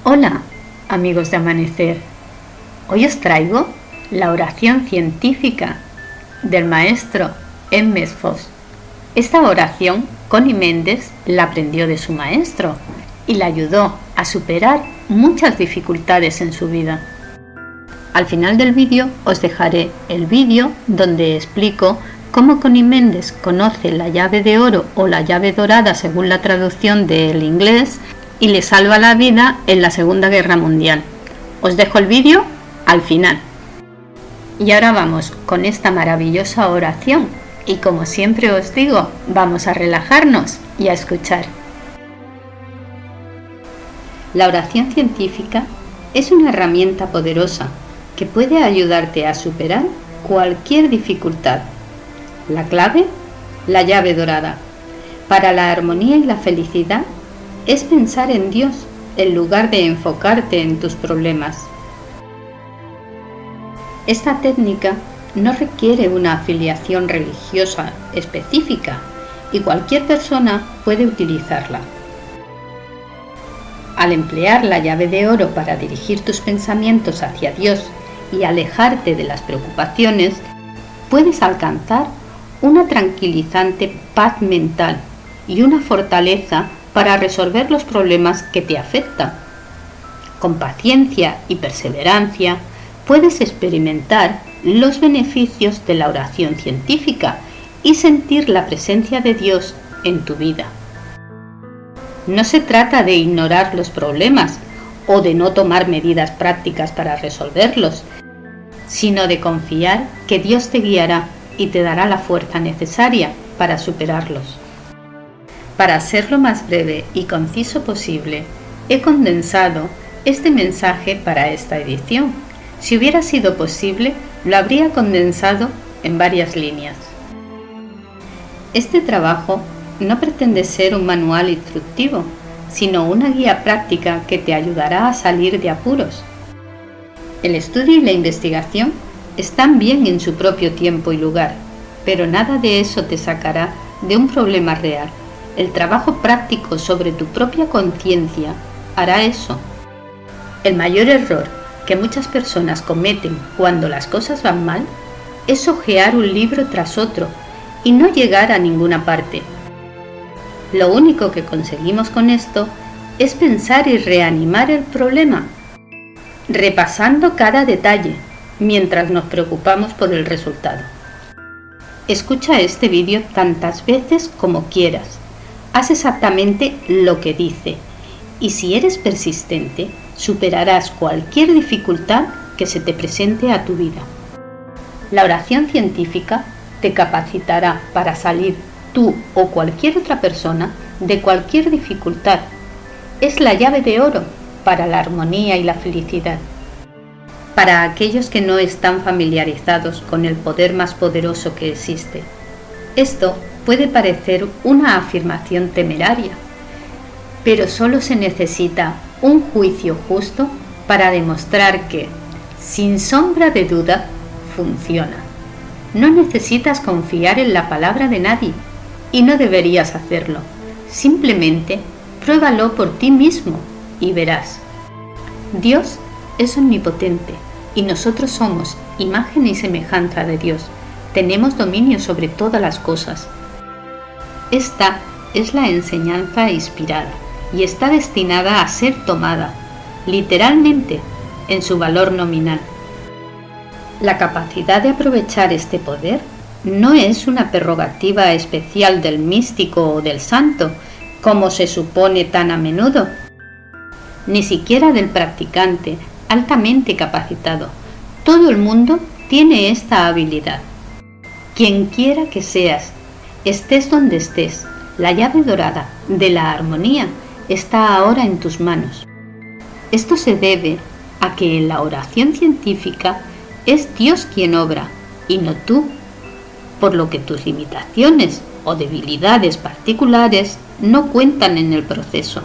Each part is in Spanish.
Hola, amigos de Amanecer. Hoy os traigo la oración científica del maestro Hermes Foss. Esta oración Connie Méndez la aprendió de su maestro y le ayudó a superar muchas dificultades en su vida. Al final del vídeo os dejaré el vídeo donde explico cómo Connie Méndez conoce la llave de oro o la llave dorada según la traducción del inglés y le salva la vida en la Segunda Guerra Mundial. Os dejo el vídeo al final. Y ahora vamos con esta maravillosa oración y como siempre os digo, vamos a relajarnos y a escuchar. La oración científica es una herramienta poderosa que puede ayudarte a superar cualquier dificultad. La clave, la llave dorada. Para la armonía y la felicidad es pensar en Dios en lugar de enfocarte en tus problemas. Esta técnica no requiere una afiliación religiosa específica y cualquier persona puede utilizarla. Al emplear la llave de oro para dirigir tus pensamientos hacia Dios y alejarte de las preocupaciones, puedes alcanzar una tranquilizante paz mental y una fortaleza para resolver los problemas que te afectan. Con paciencia y perseverancia puedes experimentar los beneficios de la oración científica y sentir la presencia de Dios en tu vida. No se trata de ignorar los problemas o de no tomar medidas prácticas para resolverlos, sino de confiar que Dios te guiará y te dará la fuerza necesaria para superarlos. Para ser lo más breve y conciso posible, he condensado este mensaje para esta edición. Si hubiera sido posible, lo habría condensado en varias líneas. Este trabajo no pretende ser un manual instructivo, sino una guía práctica que te ayudará a salir de apuros. El estudio y la investigación están bien en su propio tiempo y lugar, pero nada de eso te sacará de un problema real. El trabajo práctico sobre tu propia conciencia hará eso. El mayor error que muchas personas cometen cuando las cosas van mal es hojear un libro tras otro y no llegar a ninguna parte. Lo único que conseguimos con esto es pensar y reanimar el problema, repasando cada detalle mientras nos preocupamos por el resultado. Escucha este vídeo tantas veces como quieras. Haz exactamente lo que dice y si eres persistente, superarás cualquier dificultad que se te presente a tu vida. La oración científica te capacitará para salir tú o cualquier otra persona de cualquier dificultad. Es la llave de oro para la armonía y la felicidad. Para aquellos que no están familiarizados con el poder más poderoso que existe, esto puede parecer una afirmación temeraria, pero solo se necesita un juicio justo para demostrar que, sin sombra de duda, funciona. No necesitas confiar en la palabra de nadie y no deberías hacerlo. Simplemente pruébalo por ti mismo y verás. Dios es omnipotente y nosotros somos imagen y semejanza de Dios. Tenemos dominio sobre todas las cosas. Esta es la enseñanza inspirada y está destinada a ser tomada, literalmente, en su valor nominal. La capacidad de aprovechar este poder no es una prerrogativa especial del místico o del santo, como se supone tan a menudo, ni siquiera del practicante altamente capacitado. Todo el mundo tiene esta habilidad. Quien quiera que seas, estés donde estés, la llave dorada de la armonía está ahora en tus manos. Esto se debe a que en la oración científica es Dios quien obra y no tú, por lo que tus limitaciones o debilidades particulares no cuentan en el proceso.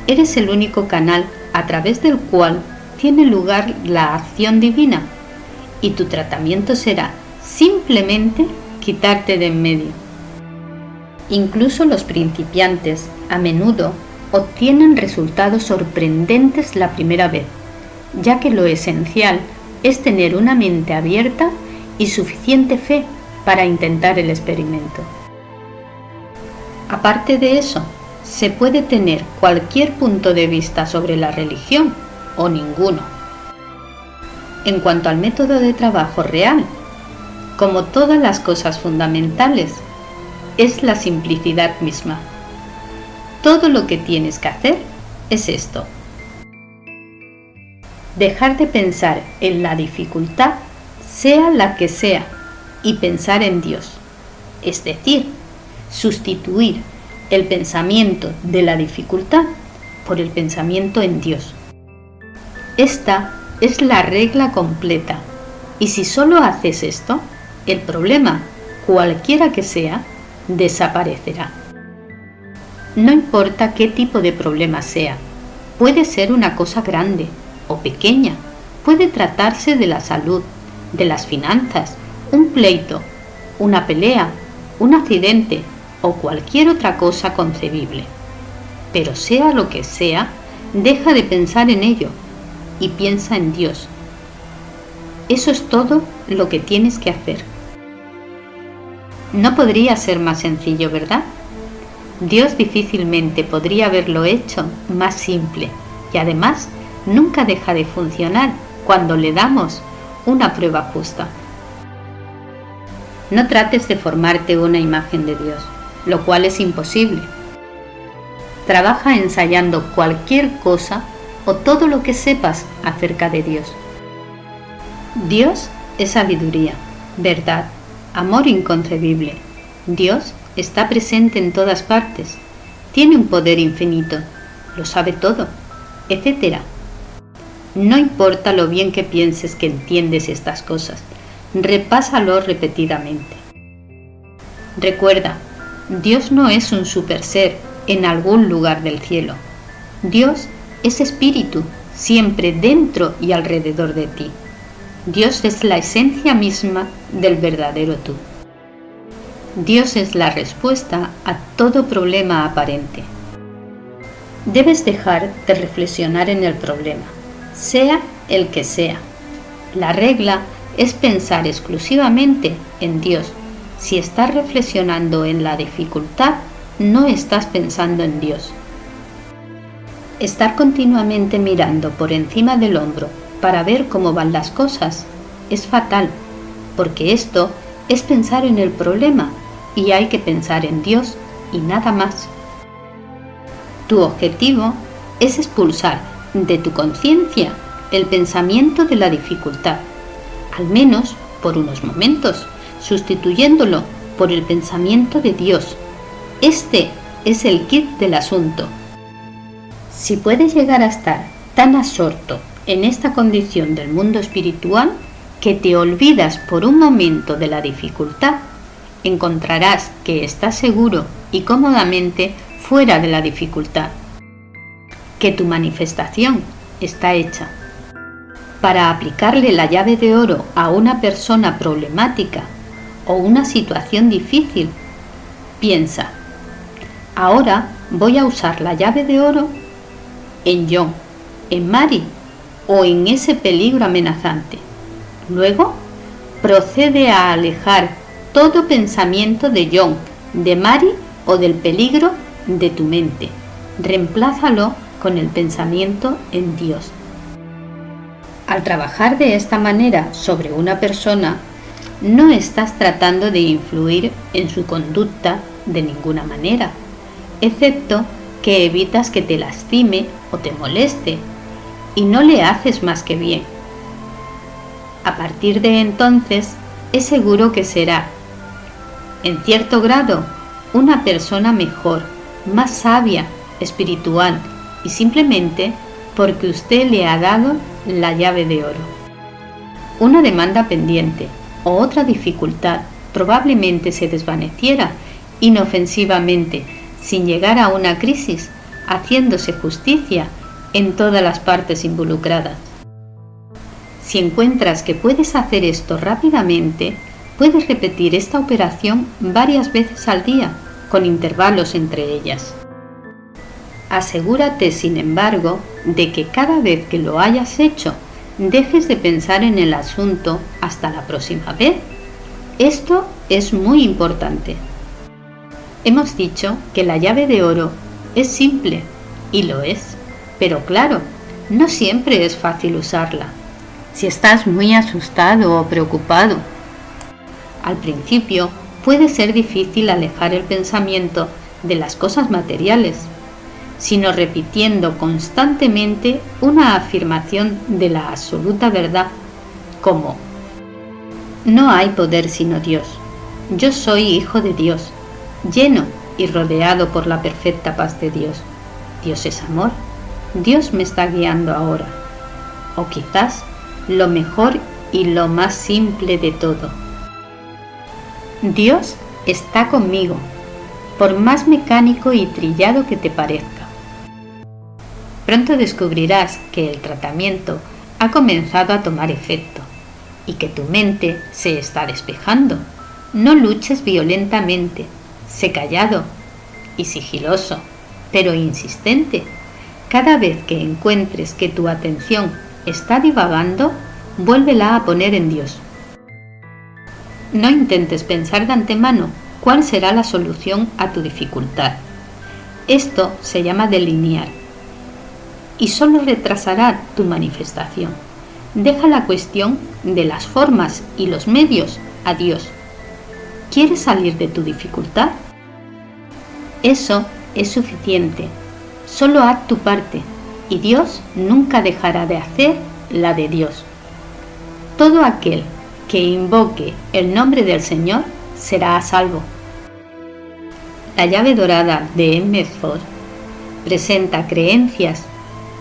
Eres el único canal a través del cual tiene lugar la acción divina y tu tratamiento será simplemente quitarte de en medio. Incluso los principiantes a menudo obtienen resultados sorprendentes la primera vez, ya que lo esencial es tener una mente abierta y suficiente fe para intentar el experimento. Aparte de eso, se puede tener cualquier punto de vista sobre la religión o ninguno. En cuanto al método de trabajo real, como todas las cosas fundamentales, es la simplicidad misma. Todo lo que tienes que hacer es esto: dejar de pensar en la dificultad, sea la que sea, y pensar en Dios. Es decir, sustituir el pensamiento de la dificultad por el pensamiento en Dios. Esta es la regla completa, y si solo haces esto, el problema, cualquiera que sea, desaparecerá. No importa qué tipo de problema sea, puede ser una cosa grande o pequeña, puede tratarse de la salud, de las finanzas, un pleito, una pelea, un accidente o cualquier otra cosa concebible. Pero sea lo que sea, deja de pensar en ello y piensa en Dios. Eso es todo lo que tienes que hacer. No podría ser más sencillo, ¿verdad? Dios difícilmente podría haberlo hecho más simple, y además nunca deja de funcionar cuando le damos una prueba justa. No trates de formarte una imagen de Dios, lo cual es imposible. Trabaja ensayando cualquier cosa o todo lo que sepas acerca de Dios. Dios es sabiduría, verdad, amor inconcebible. Dios está presente en todas partes, tiene un poder infinito, lo sabe todo, etc. No importa lo bien que pienses que entiendes estas cosas, repásalo repetidamente. Recuerda, Dios no es un super ser en algún lugar del cielo. Dios es espíritu, siempre dentro y alrededor de ti. Dios es la esencia misma del verdadero tú. Dios es la respuesta a todo problema aparente. Debes dejar de reflexionar en el problema, sea el que sea. La regla es pensar exclusivamente en Dios. Si estás reflexionando en la dificultad, no estás pensando en Dios. Estar continuamente mirando por encima del hombro para ver cómo van las cosas es fatal, porque esto es pensar en el problema y hay que pensar en Dios y nada más. Tu objetivo es expulsar de tu conciencia el pensamiento de la dificultad, al menos por unos momentos, sustituyéndolo por el pensamiento de Dios. Este es el kit del asunto. Si puedes llegar a estar tan absorto en esta condición del mundo espiritual que te olvidas por un momento de la dificultad, encontrarás que estás seguro y cómodamente fuera de la dificultad, que tu manifestación está hecha. Para aplicarle la llave de oro a una persona problemática o una situación difícil, piensa: ahora voy a usar la llave de oro en John, en Mary o en ese peligro amenazante. Luego, procede a alejar todo pensamiento de John, de Mary o del peligro de tu mente. Reemplázalo con el pensamiento en Dios. Al trabajar de esta manera sobre una persona, no estás tratando de influir en su conducta de ninguna manera, excepto que evitas que te lastime o te moleste, y no le haces más que bien. A partir de entonces, es seguro que será, en cierto grado, una persona mejor, más sabia, espiritual, y simplemente porque usted le ha dado la llave de oro. Una demanda pendiente o otra dificultad probablemente se desvaneciera inofensivamente, sin llegar a una crisis, haciéndose justicia en todas las partes involucradas. Si encuentras que puedes hacer esto rápidamente, puedes repetir esta operación varias veces al día, con intervalos entre ellas. Asegúrate, sin embargo, de que cada vez que lo hayas hecho, dejes de pensar en el asunto hasta la próxima vez. Esto es muy importante. Hemos dicho que la llave de oro es simple, y lo es, pero claro, no siempre es fácil usarla. Si estás muy asustado o preocupado, al principio puede ser difícil alejar el pensamiento de las cosas materiales, sino repitiendo constantemente una afirmación de la absoluta verdad, como: no hay poder sino Dios. Yo soy hijo de Dios, lleno y rodeado por la perfecta paz de Dios. Dios es amor. Dios me está guiando ahora. O quizás lo mejor y lo más simple de todo: Dios está conmigo, por más mecánico y trillado que te parezca. Pronto descubrirás que el tratamiento ha comenzado a tomar efecto y que tu mente se está despejando. No luches violentamente, sé callado y sigiloso, pero insistente. Cada vez que encuentres que tu atención está divagando, vuélvela a poner en Dios. No intentes pensar de antemano cuál será la solución a tu dificultad. Esto se llama delinear y solo retrasará tu manifestación. Deja la cuestión de las formas y los medios a Dios. ¿Quieres salir de tu dificultad? Eso es suficiente. Solo haz tu parte y Dios nunca dejará de hacer la de Dios. Todo aquel que invoque el nombre del Señor será a salvo. La llave dorada de Emmett Fox presenta creencias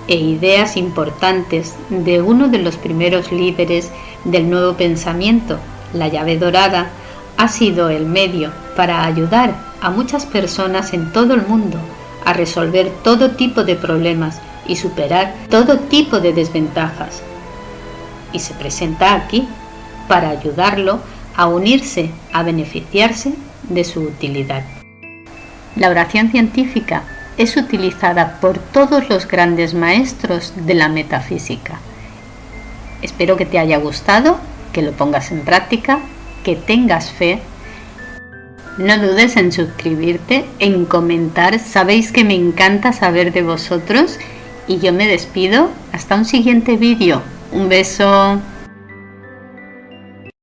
e ideas importantes de uno de los primeros líderes del nuevo pensamiento. La llave dorada ha sido el medio para ayudar a muchas personas en todo el mundo a resolver todo tipo de problemas y superar todo tipo de desventajas. Y se presenta aquí para ayudarlo a unirse, a beneficiarse de su utilidad. La oración científica es utilizada por todos los grandes maestros de la metafísica. Espero que te haya gustado, que lo pongas en práctica, que tengas fe. No dudes en suscribirte, en comentar. Sabéis que me encanta saber de vosotros y yo me despido hasta un siguiente vídeo. Un beso.